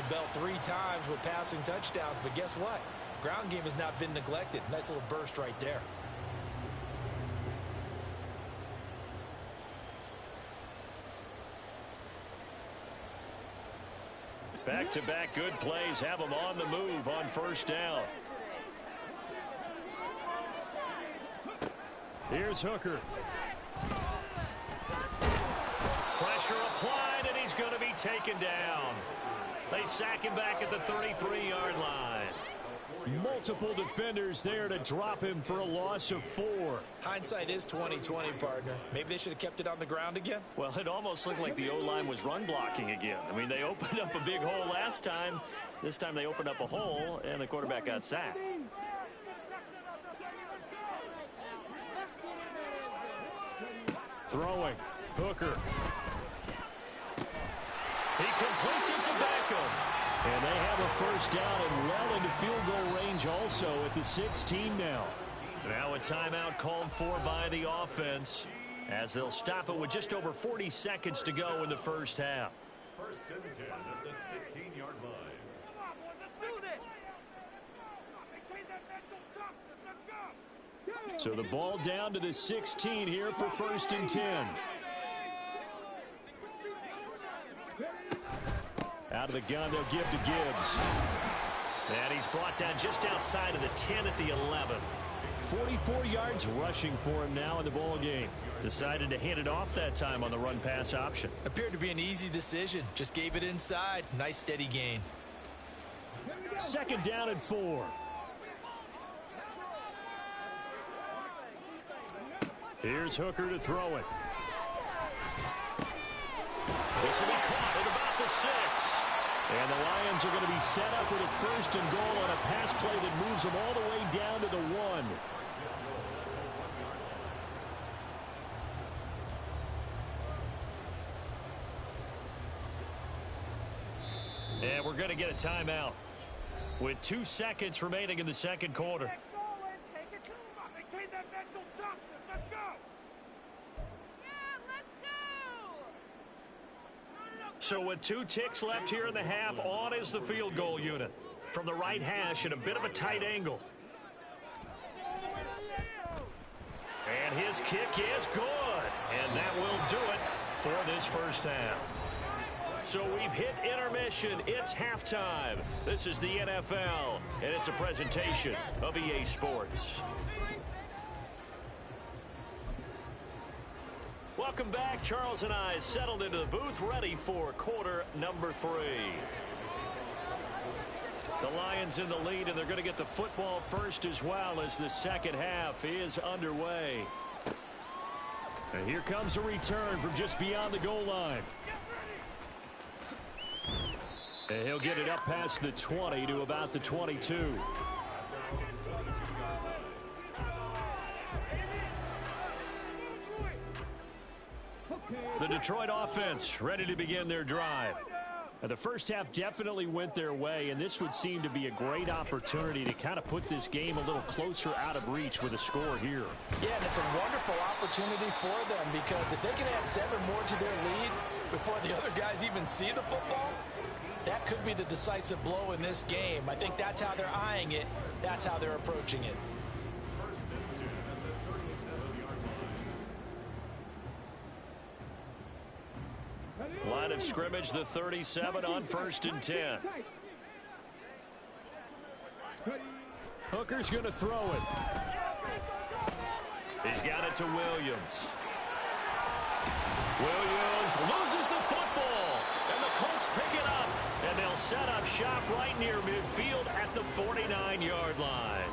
bell 3 times with passing touchdowns, but guess what? Ground game has not been neglected. Nice little burst right there. Back-to-back good plays have them on the move on first down. Here's Hooker. Pressure applied, and he's going to be taken down. They sack him back at the 33-yard line. Multiple defenders there to drop him for a loss of 4. Hindsight is 20/20, partner. Maybe they should have kept it on the ground again. Well, it almost looked like the O-line was run blocking again. I mean, they opened up a big hole last time. This time they opened up a hole, and the quarterback got sacked. Throwing. Hooker. He completes it to Beckham. And they have a first down and well into field goal range also at the 16 now. Now a timeout called for by the offense as they'll stop it with just over 40 seconds to go in the first half. First and 10 at the 16-yard line. Come on, boys, let's do this. Maintain that mental toughness. Let's go. So the ball down to the 16 here for first and 10. Out of the gun, they'll give to Gibbs. And he's brought down just outside of the 10 at the 11. 44 yards rushing for him now in the ball game. Decided to hand it off that time on the run-pass option. Appeared to be an easy decision. Just gave it inside. Nice steady gain. Second down and 4. Here's Hooker to throw it. This will be caught at about the 6. And the Lions are going to be set up with a first and goal on a pass play that moves them all the way down to the 1. And we're going to get a timeout with 2 seconds remaining in the second quarter. Maintain that mental toughness. Let's go. Yeah, let's go. So with 2 ticks left here in the half, on is the field goal unit. From the right hash at a bit of a tight angle. And his kick is good. And that will do it for this first half. So we've hit intermission. It's halftime. This is the NFL, and it's a presentation of EA Sports. Welcome back. Charles and I settled into the booth, ready for quarter number 3. The Lions in the lead, and they're going to get the football first as well as the second half is underway. And here comes a return from just beyond the goal line. And he'll get it up past the 20 to about the 22. The Detroit offense ready to begin their drive. Now, the first half definitely went their way, and this would seem to be a great opportunity to kind of put this game a little closer out of reach with a score here. Yeah, and it's a wonderful opportunity for them because if they can add 7 more to their lead before the other guys even see the football, that could be the decisive blow in this game. I think that's how they're eyeing it. That's how they're approaching it. First and 10 at the 37-yard line. Line of scrimmage, the 37 on first and 10. Hooker's going to throw it. He's got it to Williams. Williams loses the football, and the Colts pick it up, and they'll set up shop right near midfield at the 49-yard line.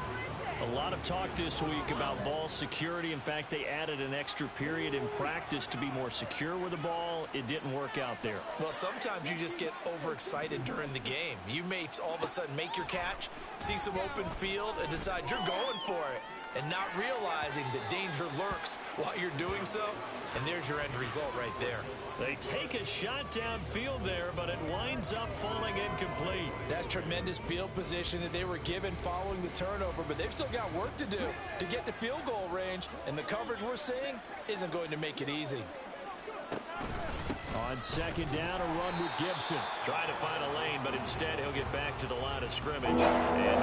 A lot of talk this week about ball security. In fact, they added an extra period in practice to be more secure with the ball. It didn't work out there. Well, sometimes you just get overexcited during the game. You may all of a sudden make your catch, see some open field, and decide you're going for it, and not realizing that danger lurks while you're doing so. And there's your end result right there. They take a shot downfield there, but it winds up falling incomplete. That's tremendous field position that they were given following the turnover, but they've still got work to do to get to field goal range, and the coverage we're seeing isn't going to make it easy. On second down, a run with Gibson. Trying to find a lane, but instead he'll get back to the line of scrimmage. And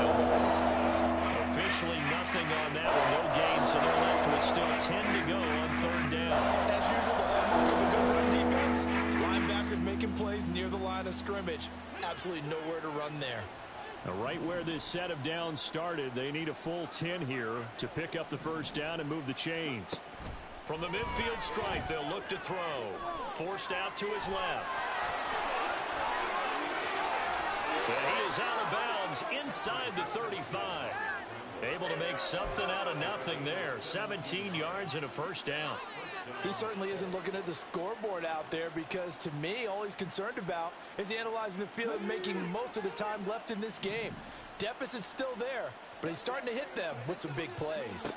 officially nothing on that one, no gain, so they're left with still 10 to go on third down. As usual, the hallmark of a good run defense. Linebackers making plays near the line of scrimmage. Absolutely nowhere to run there. Now, right where this set of downs started, they need a full 10 here to pick up the first down and move the chains. From the midfield stripe, they'll look to throw. Forced out to his left. And he is out of bounds inside the 35. Able to make something out of nothing there. 17 yards and a first down. He certainly isn't looking at the scoreboard out there because, to me, all he's concerned about is analyzing the field and making most of the time left in this game. Deficit's still there, but he's starting to hit them with some big plays.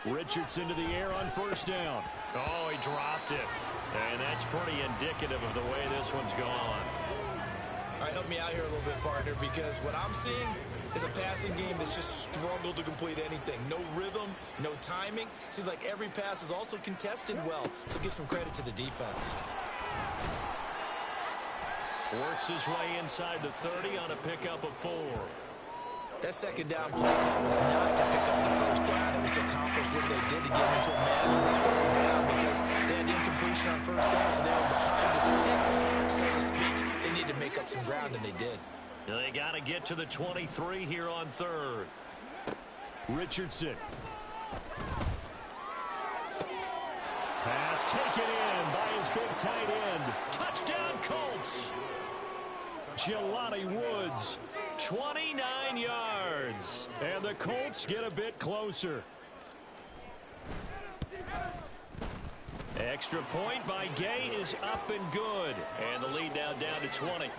Richardson to the air on first down. Oh, he dropped it. And that's pretty indicative of the way this one's gone. All right, help me out here a little bit, partner, because what I'm seeing is a passing game that's just struggled to complete anything. No rhythm, no timing. Seems like every pass is also contested well, so give some credit to the defense. Works his way inside the 30 on a pickup of 4. That second down play call was not to pick up the first down. It was to accomplish what they did to get into a manageable third down because they had incompletion on first down, so they were behind the sticks, so to speak. They needed to make up some ground, and they did. They got to get to the 23 here on third. Richardson. Pass taken in by his big tight end. Touchdown Colts. Jelani Woods, 29 yards. And the Colts get a bit closer. Extra point by Gay is up and good. And the lead now down to 20.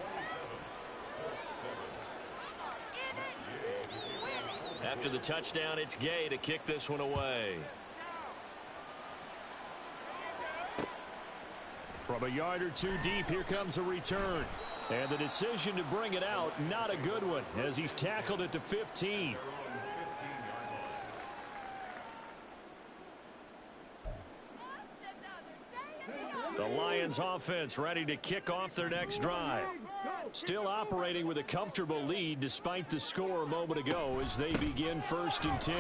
After the touchdown, it's Gay to kick this one away. From a yard or two deep, here comes a return. And the decision to bring it out, not a good one, as he's tackled at the 15. The Lions offense ready to kick off their next drive. Still operating with a comfortable lead despite the score a moment ago as they begin 1st and 10.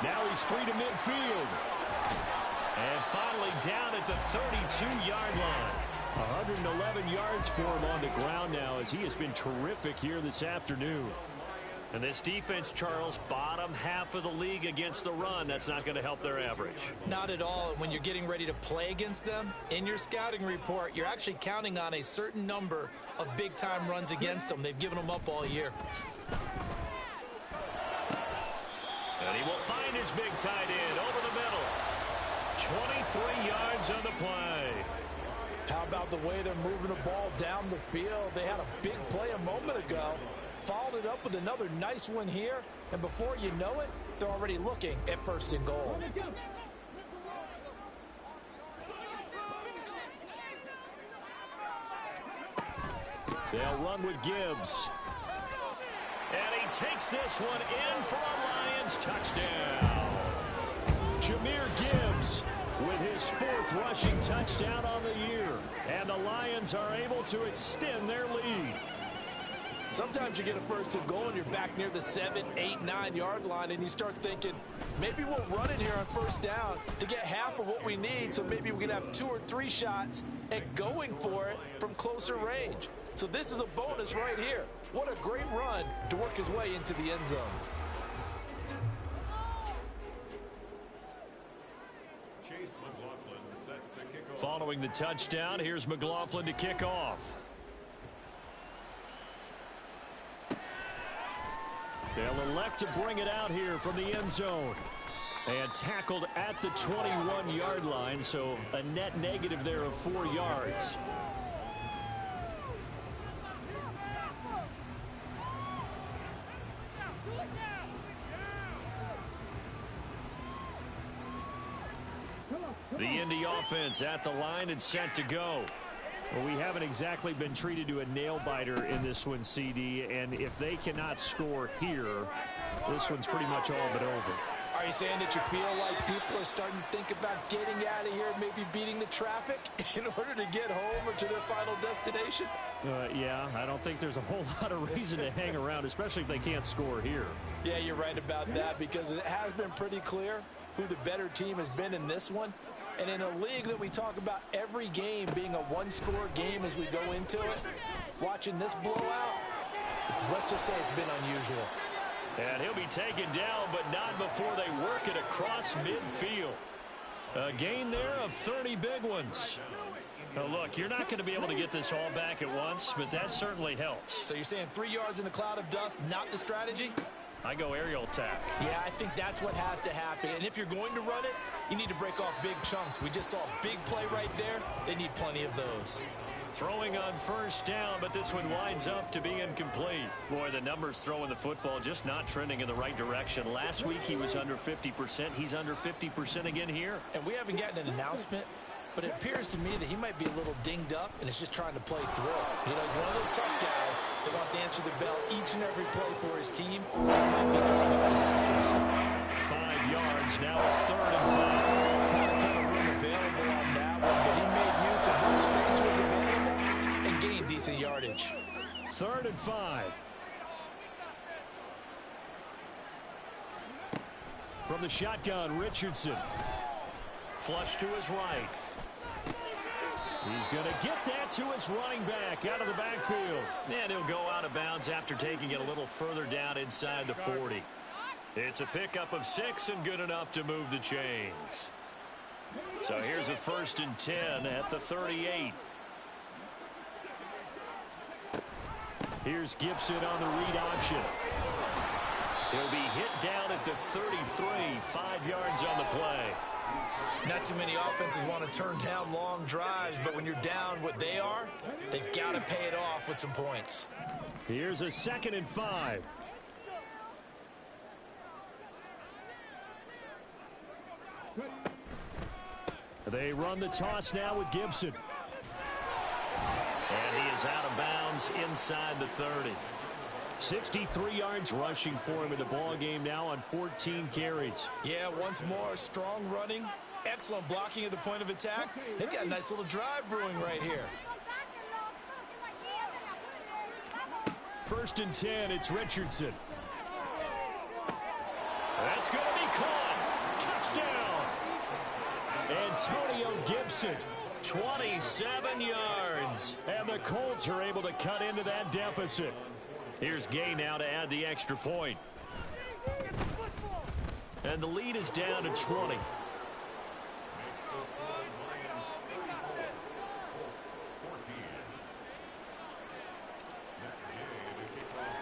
Now he's free to midfield. And finally down at the 32-yard line. 111 yards for him on the ground now as he has been terrific here this afternoon. And this defense, Charles, bottom half of the league against the run. That's not going to help their average. Not at all. When you're getting ready to play against them, in your scouting report, you're actually counting on a certain number of big-time runs against them. They've given them up all year. And he will find his big tight end over the middle. 23 yards on the play. How about the way they're moving the ball down the field? They had a big play a moment ago. Followed it up with another nice one here. And before you know it, they're already looking at 1st and goal. They'll run with Gibbs. And he takes this one in for a Lions touchdown. Jahmyr Gibbs with his 4th rushing touchdown on the year. And the Lions are able to extend their lead. Sometimes you get a 1st and goal and you're back near the 7, 8, 9 yard line and you start thinking, maybe we'll run it here on 1st down to get half of what we need, so maybe we can have 2 or 3 shots at going for it from closer range. So this is a bonus right here. What a great run to work his way into the end zone. Chase McLaughlin set to kick off. Following the touchdown, here's McLaughlin to kick off. They'll elect to bring it out here from the end zone. And tackled at the 21-yard line, so a net negative there of 4 yards. The Indy offense at the line and set to go. Well, we haven't exactly been treated to a nail-biter in this one, CD, and if they cannot score here, this one's pretty much all but over. All Are you saying that you feel like people are starting to think about getting out of here, maybe beating the traffic in order to get home or to their final destination? Yeah, I don't think there's a whole lot of reason to hang around, especially if they can't score here. Yeah, you're right about that, because it has been pretty clear who the better team has been in this one. And in a league that we talk about every game being a one-score game as we go into it, watching this blowout, let's just say it's been unusual. And he'll be taken down, but not before they work it across midfield. A gain there of 30 big ones. Now, look, you're not going to be able to get this all back at once, but that certainly helps. So you're saying 3 yards in a cloud of dust, not the strategy? I go aerial attack. Yeah, I think that's what has to happen. And if you're going to run it, you need to break off big chunks. We just saw a big play right there. They need plenty of those. Throwing on first down, but this one winds up to be incomplete. Boy, the numbers throwing the football just not trending in the right direction. Last week he was under 50%. He's under 50% again here. And we haven't gotten an announcement, but it appears to me that he might be a little dinged up and is just trying to play through. You know, he's one of those tough guys that wants to answer the bell each and every play for his team. He might be throwing up his accuracy. 5 yards. Now it's 3rd and 5. Not a ton of room available on that one, but he made use of what space was available and gained decent yardage. 3rd and 5. From the shotgun, Richardson. Flush to his right. He's going to get that to his running back out of the backfield. And he'll go out of bounds after taking it a little further down inside the 40. It's a pickup of 6 and good enough to move the chains. So here's a 1st and 10 at the 38. Here's Gibson on the read option. He'll be hit down at the 33, 5 yards on the play. Not too many offenses want to turn down long drives, but when you're down what they are, they've got to pay it off with some points. Here's a 2nd and 5. They run the toss now with Gibson. And he is out of bounds inside the 30. 63 yards rushing for him in the ball game now on 14 carries. Yeah, once more, strong running, excellent blocking at the point of attack. They've got a nice little drive brewing right here. 1st and 10, it's Richardson. That's going to be caught. Touchdown. Antonio Gibson, 27 yards. And the Colts are able to cut into that deficit. Here's Gay now to add the extra point. And the lead is down to 20.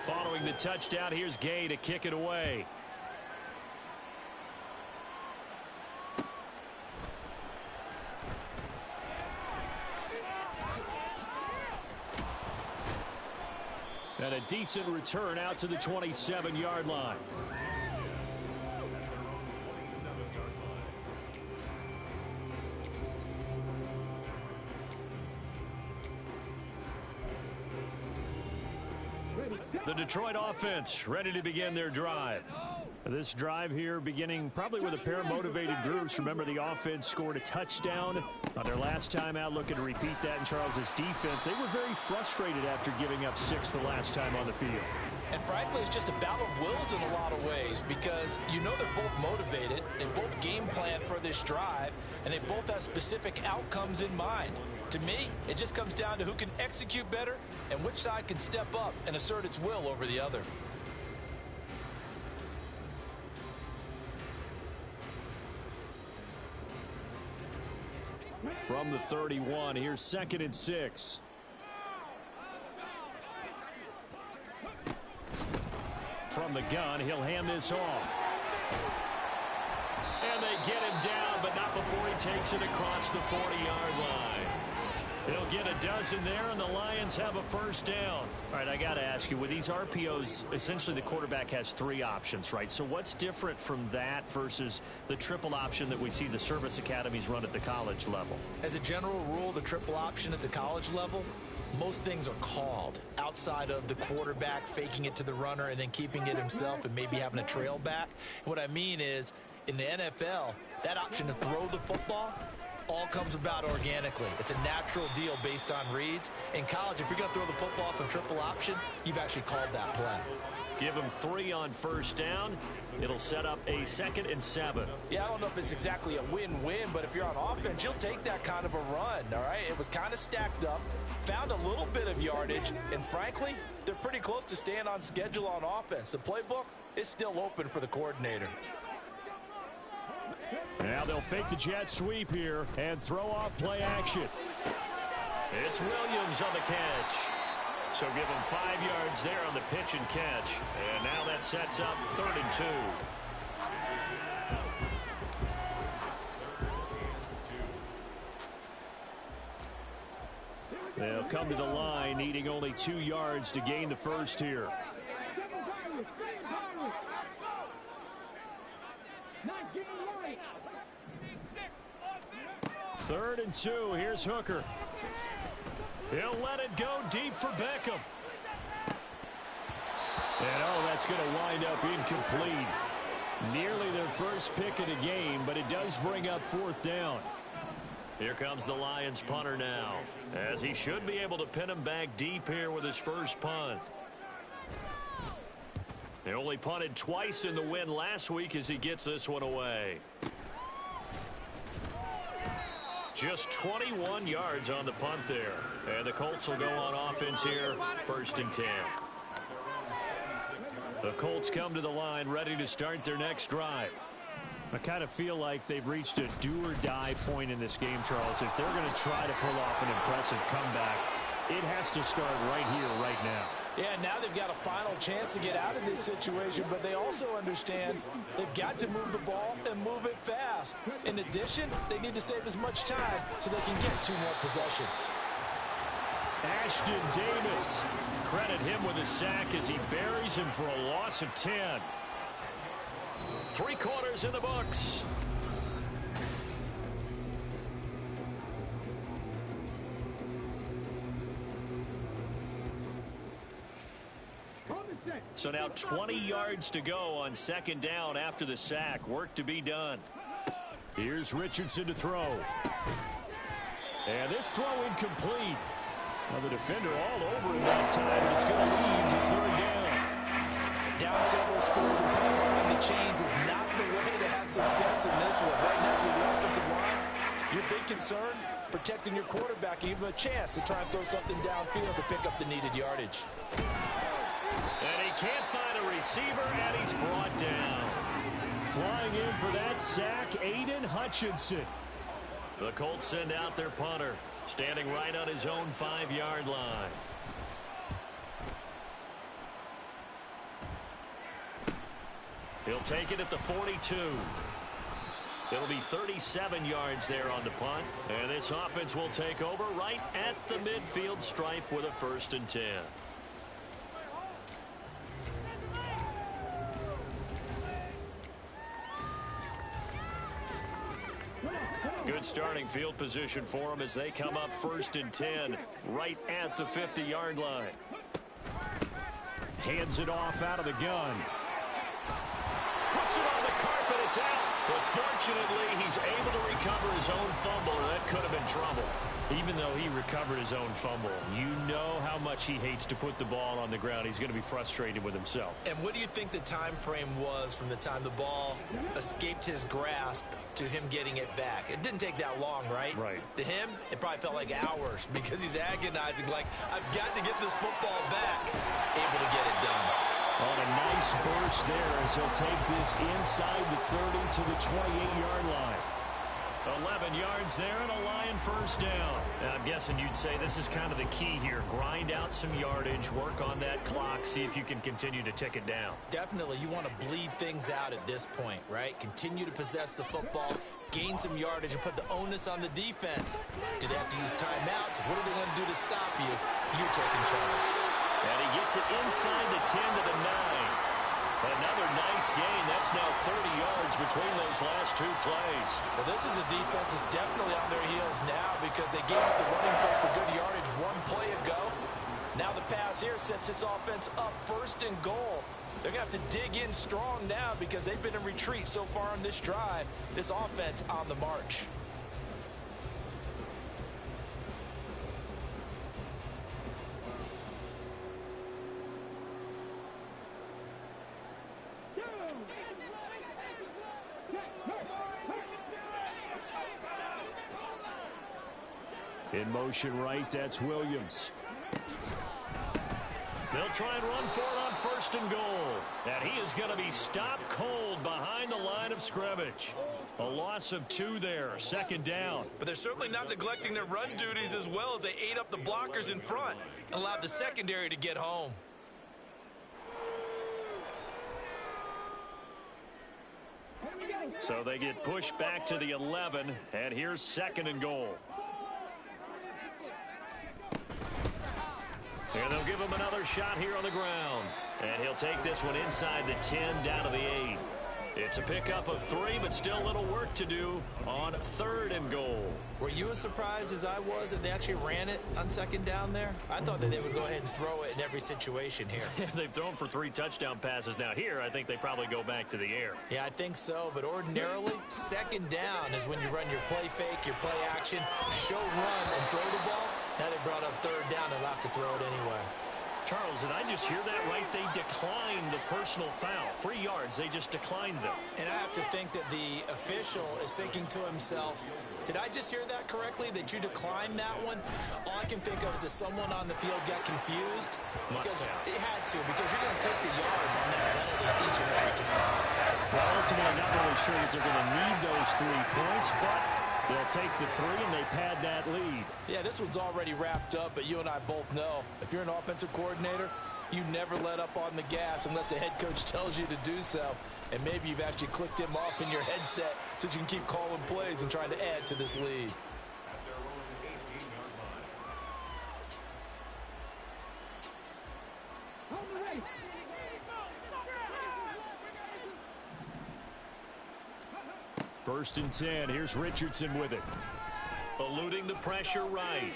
Following the touchdown, here's Gay to kick it away. And a decent return out to the 27-yard line. The Detroit offense ready to begin their drive. This drive here beginning probably with a pair of motivated groups. Remember, the offense scored a touchdown on their last time out, looking to repeat that in Charles's defense. They were very frustrated after giving up 6 the last time on the field. And frankly, it's just a battle of wills in a lot of ways, because you know they're both motivated, they both game plan for this drive, and they both have specific outcomes in mind. To me, it just comes down to who can execute better and which side can step up and assert its will over the other. From the 31, here's 2nd and 6. From the gun, he'll hand this off. And they get him down, but not before he takes it across the 40-yard line. He'll get a dozen there, and the Lions have a 1st down. All right, I got to ask you, with these RPOs, essentially the quarterback has 3 options, right? So what's different from that versus the triple option that we see the service academies run at the college level? As a general rule, the triple option at the college level, most things are called outside of the quarterback faking it to the runner and then keeping it himself and maybe having a trail back. And what I mean is In the NFL, that option to throw the football all comes about organically. It's a natural deal based on reads. In college, if you're going to throw the football from triple option, you've actually called that play. Give him 3 on first down. It'll set up a 2nd and 7. Yeah, I don't know if it's exactly a win-win, but if you're on offense, you'll take that kind of a run, all right? It was kind of stacked up, found a little bit of yardage, and frankly, they're pretty close to staying on schedule on offense. The playbook is still open for the coordinator. Now they'll fake the jet sweep here and throw off play action. It's Williams on the catch. So give him 5 yards there on the pitch and catch. And now that sets up 3rd and 2. They'll come to the line, needing only 2 yards to gain the first here. 3rd and 2. Here's Hooker. He'll let it go deep for Beckham. And that's going to wind up incomplete. Nearly their first pick of the game, but it does bring up 4th down. Here comes the Lions punter now, as he should be able to pin him back deep here with his first punt. They only punted twice in the win last week as he gets this one away. Just 21 yards on the punt there. And the Colts will go on offense here, 1st and 10. The Colts come to the line ready to start their next drive. I kind of feel like they've reached a do-or-die point in this game, Charles. If they're going to try to pull off an impressive comeback, it has to start right here, right now. Yeah, now they've got a final chance to get out of this situation, but they also understand they've got to move the ball and move it fast. In addition, they need to save as much time so they can get 2 more possessions. Ashton Davis. Credit him with a sack as he buries him for a loss of 10. 3 quarters in the books. So now 20 yards to go on 2nd down after the sack. Work to be done. Here's Richardson to throw. And this throw incomplete. Now the defender all over him that time, and it's going to lead to 3rd down. Down several scores and putting the chains is not the way to have success in this one. Right now with the offensive line, your big concern, protecting your quarterback, and give him a chance to try and throw something downfield to pick up the needed yardage. And he can't find a receiver, and he's brought down. Flying in for that sack, Aiden Hutchinson. The Colts send out their punter, standing right on his own 5-yard line. He'll take it at the 42. It'll be 37 yards there on the punt. And this offense will take over right at the midfield stripe with a 1st and 10. Good starting field position for them as they come up 1st and 10 right at the 50-yard line. Hands it off out of the gun. Puts it on the carpet. It's out. But fortunately, he's able to recover his own fumble, or that could have been trouble. Even though he recovered his own fumble, you know how much he hates to put the ball on the ground. He's going to be frustrated with himself. And what do you think the time frame was from the time the ball escaped his grasp to him getting it back? It didn't take that long, right? Right. To him, it probably felt like hours because he's agonizing, like, I've got to get this football back. Able to get it done. On a nice burst there as he'll take this inside the 30 to the 28-yard line. 11 yards there and a Lion 1st down. And I'm guessing you'd say this is kind of the key here. Grind out some yardage, work on that clock, see if you can continue to tick it down. Definitely, you want to bleed things out at this point, right? Continue to possess the football, gain some yardage, and put the onus on the defense. Do they have to use timeouts? What are they going to do to stop you? You're taking charge. And he gets it inside the 10 to the 9. Another nice gain. That's now 30 yards between those last 2 plays. Well, this is a defense that's definitely on their heels now because they gave up the running back for good yardage 1 play ago. Now the pass here sets this offense up 1st and goal. They're going to have to dig in strong now because they've been in retreat so far on this drive. This offense on the march. In motion right, that's Williams. They'll try and run for it on 1st and goal. And he is going to be stopped cold behind the line of scrimmage. A loss of 2 there, 2nd down. But they're certainly not neglecting their run duties as well as they ate up the blockers in front and allowed the secondary to get home. So they get pushed back to the 11, and here's 2nd and goal. And they'll give him another shot here on the ground. And he'll take this one inside the 10 down to the 8. It's a pickup of 3, but still a little work to do on 3rd and goal. Were you as surprised as I was that they actually ran it on 2nd down there? I thought that they would go ahead and throw it in every situation here. They've thrown for 3 touchdown passes now. Here, I think they probably go back to the air. Yeah, I think so. But ordinarily, 2nd down is when you run your play fake, your play action, show run, and throw the ball. Now they brought up 3rd down and have to throw it anyway. Charles, did I just hear that right? They declined the personal foul. 3 yards, they just declined them. And I have to think that the official is thinking to himself, did I just hear that correctly, that you declined that one? All I can think of is that someone on the field got confused. Because it had to, because you're going to take the yards on that penalty each and every time. Well, ultimately, not really sure that they're going to need those 3 points, but they'll take the 3 and they pad that lead. Yeah, this one's already wrapped up, but you and I both know if you're an offensive coordinator, you never let up on the gas unless the head coach tells you to do so. And maybe you've actually clicked him off in your headset so you can keep calling plays and trying to add to this lead. First and 10. Here's Richardson with it. Eluding the pressure right.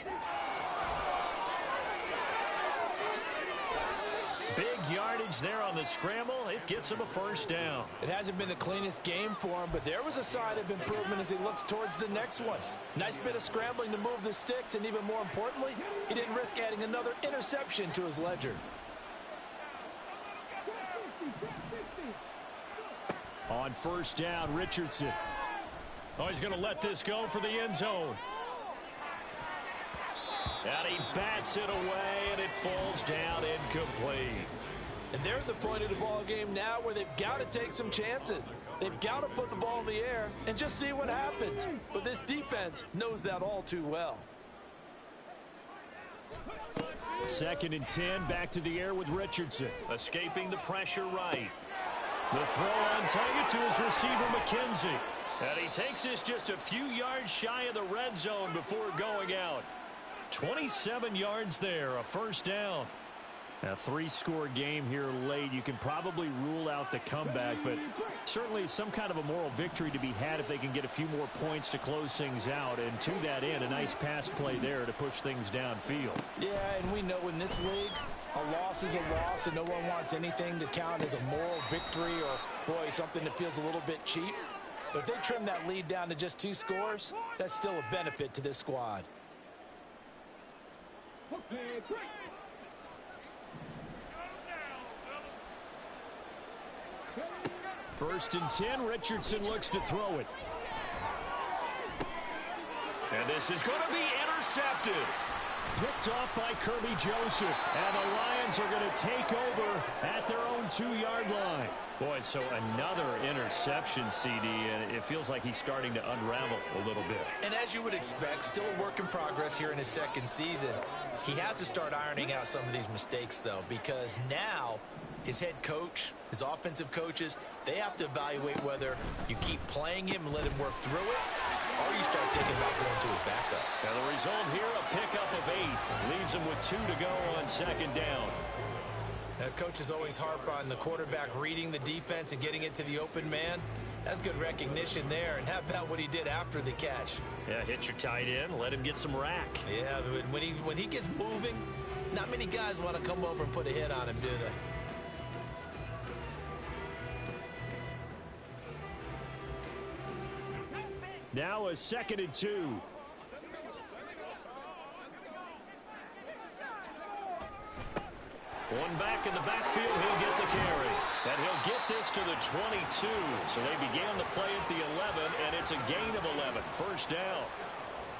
Big yardage there on the scramble. It gets him a 1st down. It hasn't been the cleanest game for him, but there was a sign of improvement as he looks towards the next one. Nice bit of scrambling to move the sticks, and even more importantly, he didn't risk adding another interception to his ledger. On 1st down, Richardson. Oh, he's going to let this go for the end zone. And he bats it away, and it falls down incomplete. And they're at the point of the ball game now where they've got to take some chances. They've got to put the ball in the air and just see what happens. But this defense knows that all too well. 2nd and 10, back to the air with Richardson. Escaping the pressure right. The throw on target to his receiver, McKenzie. And he takes this just a few yards shy of the red zone before going out. 27 yards there, a 1st down. A 3-score game here late. You can probably rule out the comeback, but certainly some kind of a moral victory to be had if they can get a few more points to close things out. And to that end, a nice pass play there to push things downfield. Yeah, and we know in this league, a loss is a loss, and no one wants anything to count as a moral victory or, boy, something that feels a little bit cheap. But if they trim that lead down to just 2 scores, that's still a benefit to this squad. First and 10, Richardson looks to throw it. And this is going to be intercepted. Picked off by Kirby Joseph. And the Lions are going to take over at their own 2-yard line. Boy, so another interception, CD, and it feels like he's starting to unravel a little bit. And as you would expect, still a work in progress here in his 2nd season. He has to start ironing out some of these mistakes, though, because now his head coach, his offensive coaches, they have to evaluate whether you keep playing him and let him work through it, or you start thinking about going to his backup. Now the result here, a pickup of 8. Leaves him with 2 to go on 2nd down. Coaches always harp on the quarterback reading the defense and getting it to the open man. That's good recognition there. And how about what he did after the catch? Yeah, hit your tight end, let him get some rack. Yeah, when he gets moving, not many guys want to come over and put a hit on him, do they? Now a 2nd and 2. One back in the backfield, he'll get the carry. And he'll get this to the 22. So they began the play at the 11, and it's a gain of 11. First down.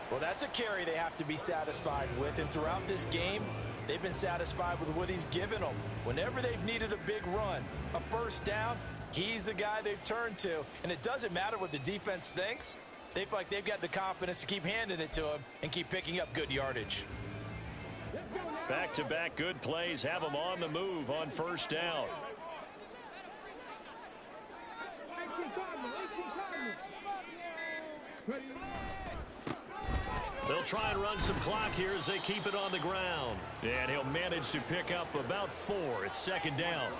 Well, that's a carry they have to be satisfied with. And throughout this game, they've been satisfied with what he's given them. Whenever they've needed a big run, a first down, he's the guy they've turned to. And it doesn't matter what the defense thinks. They feel like they've got the confidence to keep handing it to him and keep picking up good yardage. Back-to-back good plays have them on the move on first down. They'll try and run some clock here as they keep it on the ground. And he'll manage to pick up about 4. It's 2nd down.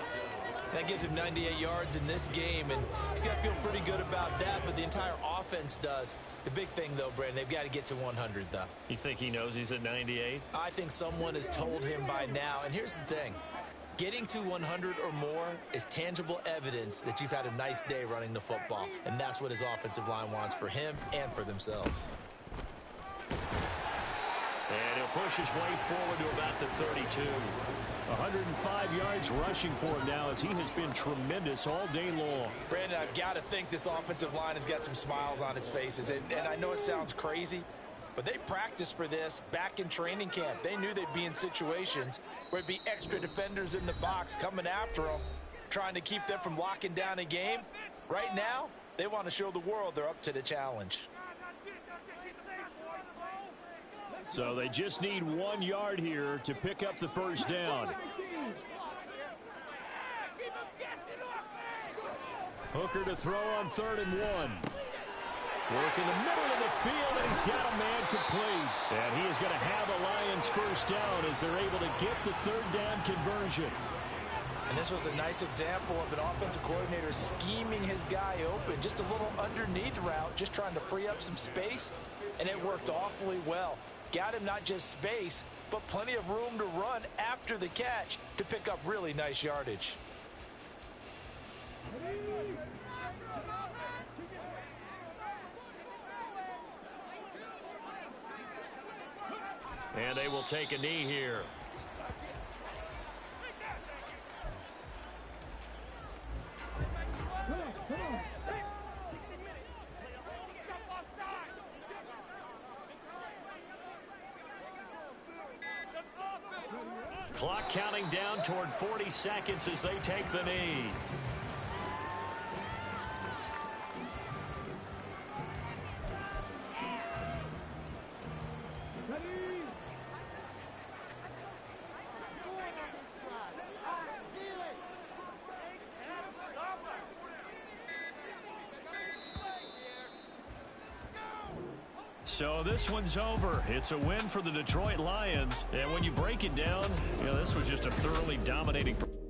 That gives him 98 yards in this game, and he's got to feel pretty good about that, but the entire offense does. The big thing, though, Brandon, they've got to get to 100, though. You think he knows he's at 98? I think someone has told him by now, and here's the thing. Getting to 100 or more is tangible evidence that you've had a nice day running the football, and that's what his offensive line wants for him and for themselves. And he'll push his way forward to about the 32. 105 yards rushing for him now as he has been tremendous all day long. Brandon, I've got to think this offensive line has got some smiles on its faces. And I know it sounds crazy, but they practiced for this back in training camp. They knew they'd be in situations where it'd be extra defenders in the box coming after them, trying to keep them from locking down a game. Right now, they want to show the world they're up to the challenge. So they just need 1 yard here to pick up the first down. Hooker to throw on 3rd and 1. Work in the middle of the field, and he's got a man complete. And he is going to have a Lions first down as they're able to get the 3rd down conversion. And this was a nice example of an offensive coordinator scheming his guy open. Just a little underneath route, just trying to free up some space, and it worked awfully well. Got him not just space, but plenty of room to run after the catch to pick up really nice yardage. And they will take a knee here. Clock counting down toward 40 seconds as they take the knee. So this one's over. It's a win for the Detroit Lions. And when you break it down, this was just a thoroughly dominating performance.